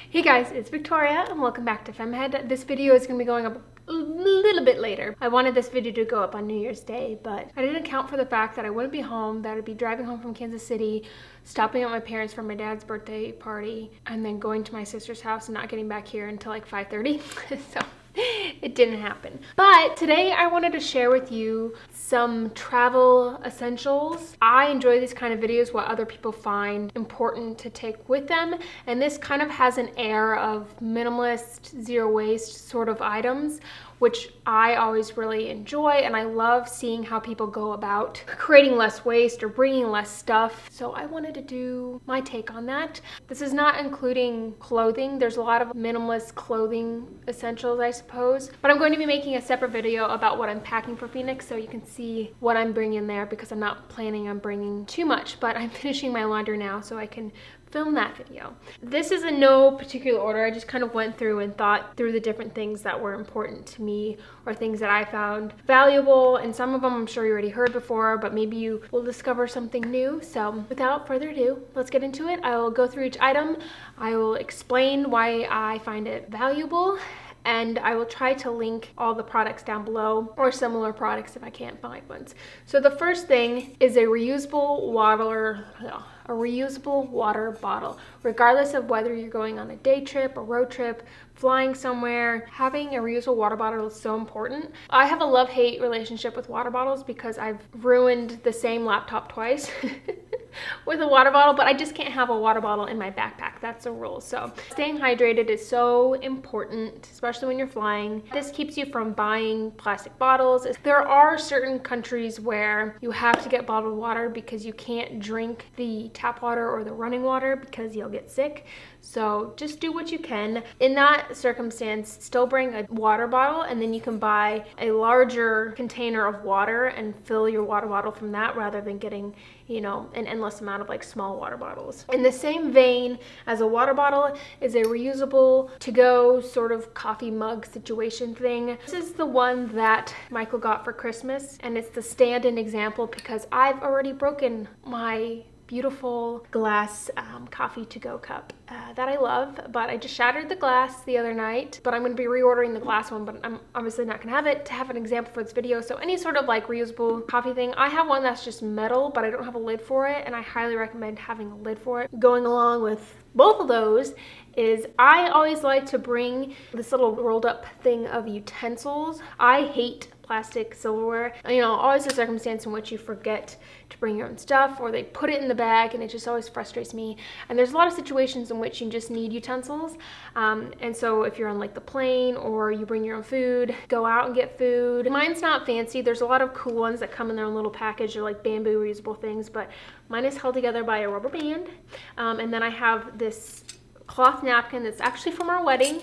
Hey guys, it's Victoria and welcome back to FemmeHead. This video is going to be going up a little bit later. I wanted this video to go up on New Year's Day, but I didn't account for the fact that I wouldn't be home, that I'd be driving home from Kansas City, stopping at my parents for my dad's birthday party, and then going to my sister's house and not getting back here until like 5:30. So it didn't happen. But today I wanted to share with you some travel essentials. I enjoy these kind of videos, what other people find important to take with them. And this kind of has an air of minimalist, zero waste sort of items, which I always really enjoy, and I love seeing how people go about creating less waste or bringing less stuff. So I wanted to do my take on that. This is not including clothing. There's a lot of minimalist clothing essentials, I suppose, but I'm going to be making a separate video about what I'm packing for Phoenix so you can see what I'm bringing there, because I'm not planning on bringing too much, but I'm finishing my laundry now so I can film that video. This is in no particular order. I just kind of went through and thought through the different things that were important to me or things that I found valuable, and some of them I'm sure you already heard before, but maybe you will discover something new. So without further ado, let's get into it. I will go through each item. I will explain why I find it valuable, and I will try to link all the products down below or similar products if I can't find ones. So the first thing is a reusable water bottle. Regardless of whether you're going on a day trip, a road trip, flying somewhere, having a reusable water bottle is so important. I have a love-hate relationship with water bottles because I've ruined the same laptop twice with a water bottle, but I just can't have a water bottle in my backpack. That's a rule. So staying hydrated is so important, especially when you're flying. This keeps you from buying plastic bottles. There are certain countries where you have to get bottled water because you can't drink the tap water or the running water because you'll get sick. So just do what you can. In that circumstance, still bring a water bottle, and then you can buy a larger container of water and fill your water bottle from that rather than getting, you know, an endless amount of like small water bottles. In the same vein as a water bottle is a reusable to-go sort of coffee mug situation thing. This is the one that Michael got for Christmas, and it's the stand-in example because I've already broken my beautiful glass coffee to-go cup that I love, but I just shattered the glass the other night, but I'm going to be reordering the glass one, but I'm obviously not going to have it to have an example for this video. So any sort of like reusable coffee thing. I have one that's just metal, but I don't have a lid for it, and I highly recommend having a lid for it. Going along with both of those is I always like to bring this little rolled up thing of utensils. I hate plastic silverware. You know, always a circumstance in which you forget to bring your own stuff, or they put it in the bag, and it just always frustrates me. And there's a lot of situations in which you just need utensils. And so if you're on like the plane or you bring your own food, go out and get food. Mine's not fancy. There's a lot of cool ones that come in their own little package. They're like bamboo reusable things, but mine is held together by a rubber band. And then I have this cloth napkin that's actually from our wedding.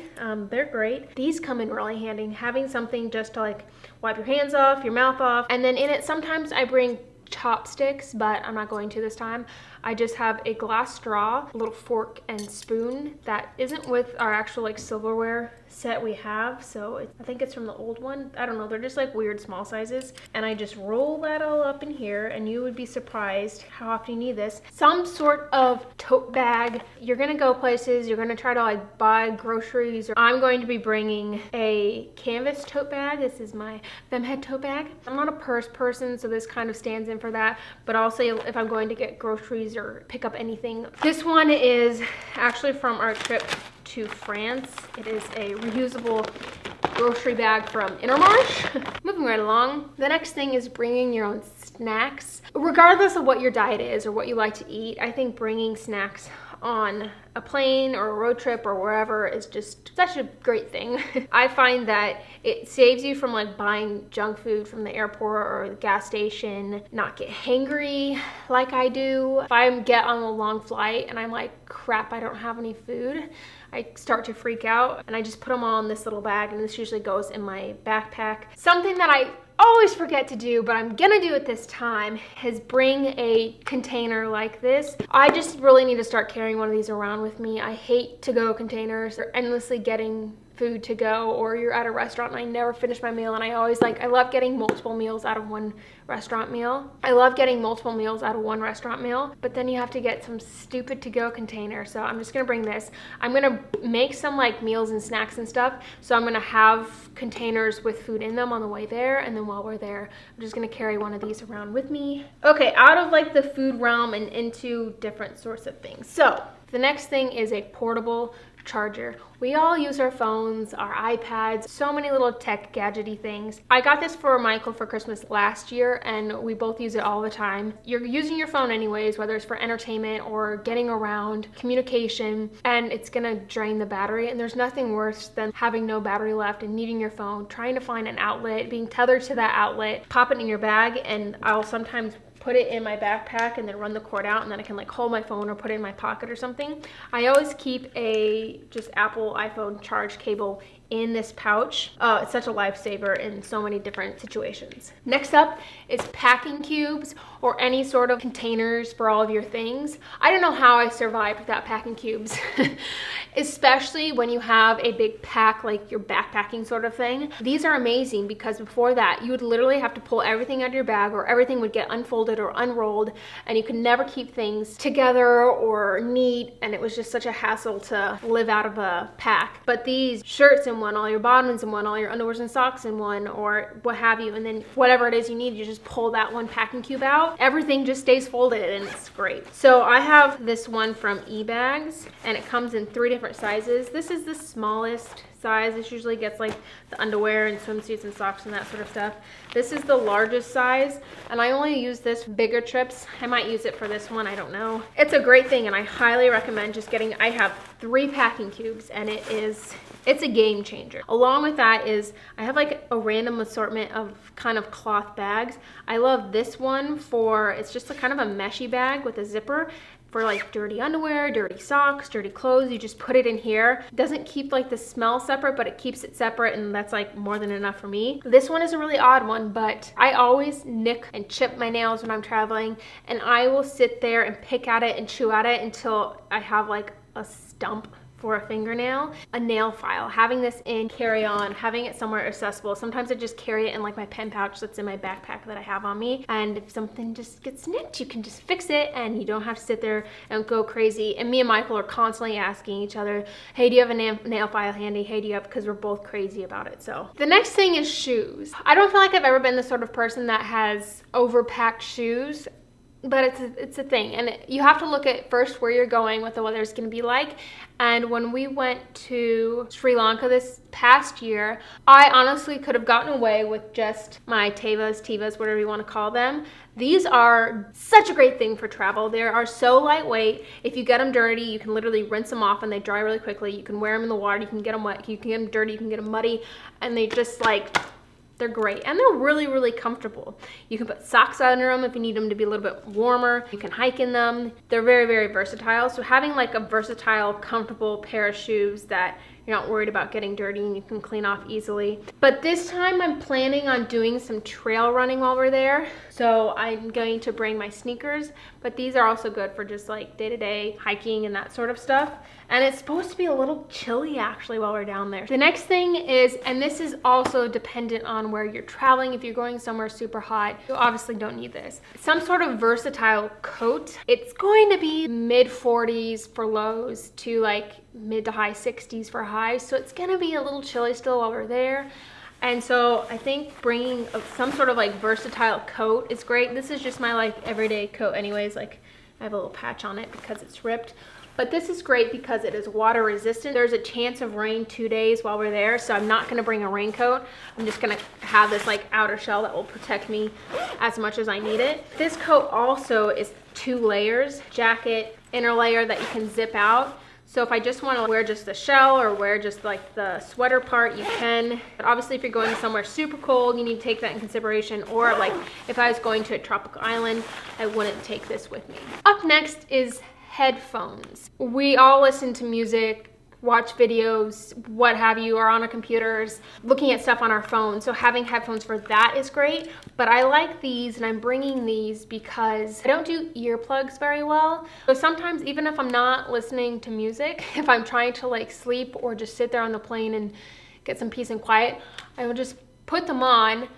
They're great. These come in really handy, having something just to like wipe your hands off, your mouth off. And then in it, sometimes I bring chopsticks, but I'm not going to this time. I just have a glass straw, a little fork and spoon that isn't with our actual like silverware set we have. So I think it's from the old one. I don't know. They're just like weird small sizes. And I just roll that all up in here, and you would be surprised how often you need this. Some sort of tote bag. You're going to go places. You're going to try to like buy groceries. I'm going to be bringing a canvas tote bag. This is my FemmeHead tote bag. I'm not a purse person, so this kind of stands in for that. But also if I'm going to get groceries or pick up anything. This one is actually from our trip to France. It is a reusable grocery bag from Intermarché. Moving right along. The next thing is bringing your own snacks. Regardless of what your diet is or what you like to eat, I think bringing snacks on a plane or a road trip or wherever is just such a great thing. I find that it saves you from like buying junk food from the airport or the gas station, not get hangry like I do. If I get on a long flight and I'm like, crap, I don't have any food, I start to freak out, and I just put them all in this little bag, and this usually goes in my backpack. Something that I always forget to do, but I'm gonna do it this time, is bring a container like this. I just really need to start carrying one of these around with me. I hate to-go containers. They're endlessly getting food to go, or you're at a restaurant and I never finish my meal, and I always I love getting multiple meals out of one restaurant meal. But then you have to get some stupid to-go container. So I'm just gonna bring this. I'm gonna make some meals and snacks and stuff. So I'm gonna have containers with food in them on the way there, and then while we're there, I'm just gonna carry one of these around with me. Okay, out of the food realm and into different sorts of things. So the next thing is a portable charger. We all use our phones, our iPads, so many little tech gadgety things. I got this for Michael for Christmas last year, and we both use it all the time. You're using your phone anyways, whether it's for entertainment or getting around, communication, and it's gonna drain the battery, and there's nothing worse than having no battery left and needing your phone, trying to find an outlet, being tethered to that outlet, pop it in your bag, and I'll sometimes put it in my backpack and then run the cord out, and then I can hold my phone or put it in my pocket or something. I always keep a just Apple iPhone charge cable in this pouch. It's such a lifesaver in so many different situations. Next up is packing cubes or any sort of containers for all of your things. I don't know how I survived without packing cubes, especially when you have a big pack like your backpacking sort of thing. These are amazing because before that, you would literally have to pull everything out of your bag, or everything would get unfolded or unrolled, and you could never keep things together or neat, and it was just such a hassle to live out of a pack. But these shirts in one, all your bottoms in one, all your underwears and socks in one, or what have you, and then whatever it is you need, you just pull that one packing cube out. Everything just stays folded, and it's great. So I have this one from eBags, and it comes in 3 different sizes. This is the smallest size. This usually gets the underwear and swimsuits and socks and that sort of stuff. This is the largest size, and I only use this for bigger trips. I might use it for this one, I don't know. It's a great thing, and I highly recommend just getting, I have 3 packing cubes, and it's a game changer. Along with that is I have a random assortment of kind of cloth bags. I love this one for, it's just a kind of a meshy bag with a zipper for dirty underwear, dirty socks, dirty clothes. You just put it in here. It doesn't keep the smell separate, but it keeps it separate, and that's more than enough for me. This one is a really odd one, but I always nick and chip my nails when I'm traveling, and I will sit there and pick at it and chew at it until I have a stump for a fingernail. A nail file, having this in carry-on, having it somewhere accessible. Sometimes I just carry it in my pen pouch that's in my backpack that I have on me, and if something just gets nicked, you can just fix it, and you don't have to sit there and go crazy. And me and Michael are constantly asking each other, hey, do you have a nail file handy? Hey, do you have, because we're both crazy about it. So the next thing is shoes. I don't feel like I've ever been the sort of person that has overpacked shoes, but it's a thing, and you have to look at first where you're going, what the weather's going to be like. And when we went to Sri Lanka this past year, I honestly could have gotten away with just my Tevas, whatever you want to call them. These are such a great thing for travel. They are so lightweight. If you get them dirty, you can literally rinse them off and they dry really quickly. You can wear them in the water, you can get them wet, you can get them dirty, you can get them muddy, and they just they're great, and they're really, really comfortable. You can put socks under them if you need them to be a little bit warmer. You can hike in them. They're very, very versatile. So having a versatile, comfortable pair of shoes that you're not worried about getting dirty and you can clean off easily. But this time I'm planning on doing some trail running while we're there. So I'm going to bring my sneakers, but these are also good for just day-to-day hiking and that sort of stuff. And it's supposed to be a little chilly actually while we're down there. The next thing is, and this is also dependent on where you're traveling. If you're going somewhere super hot, you obviously don't need this. Some sort of versatile coat. It's going to be mid 40s for lows to mid to high 60s for highs. So it's gonna be a little chilly still while we're there. And so I think bringing some sort of versatile coat is great. This is just my everyday coat anyways. I have a little patch on it because it's ripped. But this is great because it is water resistant. There's a chance of rain 2 days while we're there, so I'm not gonna bring a raincoat. I'm just gonna have this outer shell that will protect me as much as I need it. This coat also is 2 layers, jacket, inner layer that you can zip out. So if I just want to wear just the shell or wear just the sweater part, you can. But obviously if you're going somewhere super cold, you need to take that in consideration. Or if I was going to a tropical island, I wouldn't take this with me. Up next is headphones. We all listen to music watch videos, what have you, or on our computers, looking at stuff on our phone. So having headphones for that is great. But I like these, and I'm bringing these because I don't do earplugs very well. So sometimes, even if I'm not listening to music, if I'm trying to like sleep or just sit there on the plane and get some peace and quiet, I will just put them on,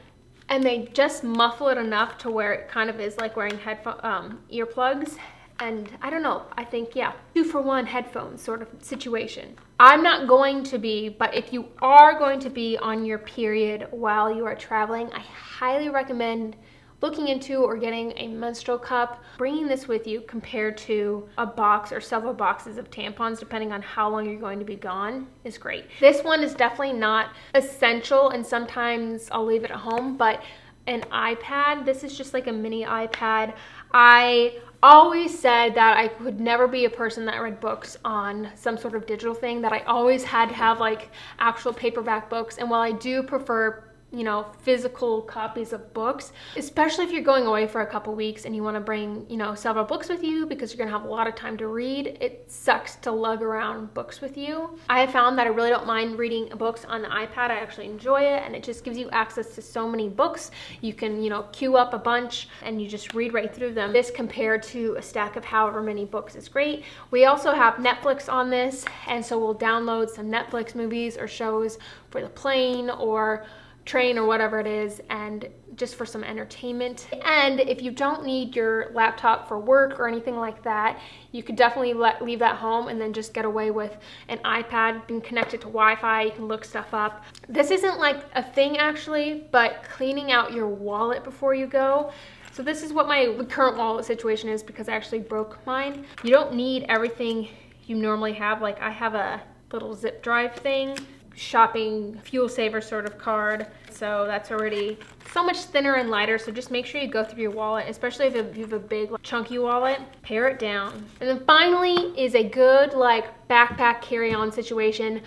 and they just muffle it enough to where it kind of is like wearing earplugs. And I don't know, I think, yeah, 2-for-1 headphones sort of situation. I'm not going to be, but if you are going to be on your period while you are traveling, I highly recommend looking into or getting a menstrual cup. Bringing this with you compared to a box or several boxes of tampons, depending on how long you're going to be gone, is great. This one is definitely not essential, and sometimes I'll leave it at home, but an iPad, this is just like a mini iPad. I always said that I could never be a person that read books on some sort of digital thing, that I always had to have like actual paperback books. And while I do prefer, you know, physical copies of books, especially if you're going away for a couple weeks and you want to bring, you know, several books with you because you're going to have a lot of time to read, it sucks to lug around books with you. I have found that I really don't mind reading books on the iPad. I actually enjoy it, and it just gives you access to so many books. You can, you know, queue up a bunch and you just read right through them. This compared to a stack of however many books is great. We also have Netflix on this, and so we'll download some Netflix movies or shows for the plane or train or whatever it is, and just for some entertainment. And if you don't need your laptop for work or anything like that, you could definitely leave that home and then just get away with an iPad. You can connect it to Wi-Fi, you can look stuff up. This isn't like a thing actually, but cleaning out your wallet before you go. So this is what my current wallet situation is, because I actually broke mine. You don't need everything you normally have. Like, I have a little zip drive thing, shopping fuel saver sort of card, so that's already so much thinner and lighter. So just make sure you go through your wallet, especially if you have a big chunky wallet, pare it down. And then finally is a good like backpack carry-on situation.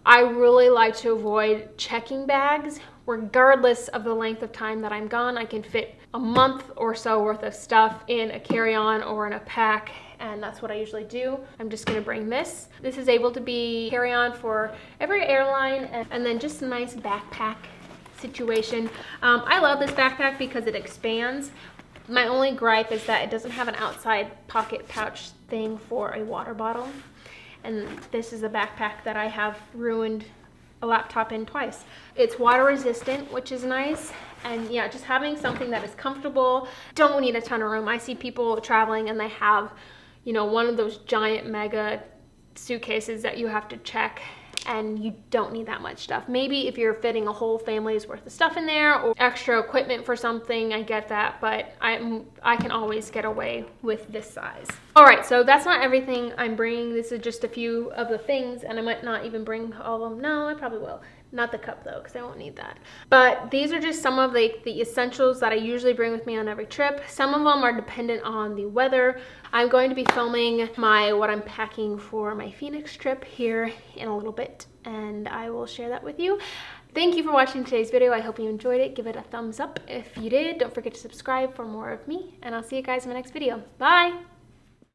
I really like to avoid checking bags. Regardless of the length of time that I'm gone, I can fit a month or so worth of stuff in a carry-on or in a pack, and that's what I usually do. I'm just gonna bring this. This is able to be carry-on for every airline, and then just a nice backpack situation. I love this backpack because it expands. My only gripe is that it doesn't have an outside pocket pouch thing for a water bottle. And this is a backpack that I have ruined a laptop in twice. It's water resistant, which is nice. And yeah, just having something that is comfortable. Don't need a ton of room. I see people traveling and they have, you know, one of those giant mega suitcases that you have to check, and you don't need that much stuff. Maybe if you're fitting a whole family's worth of stuff in there or extra equipment for something, I get that, but I can always get away with this size. All right, so that's not everything I'm bringing. This is just a few of the things, and I might not even bring all of them. No, I probably will. Not the cup though, because I won't need that. But these are just some of the essentials that I usually bring with me on every trip. Some of them are dependent on the weather. I'm going to be filming what I'm packing for my Phoenix trip here in a little bit, and I will share that with you. Thank you for watching today's video. I hope you enjoyed it. Give it a thumbs up if you did. Don't forget to subscribe for more of me, and I'll see you guys in my next video. Bye!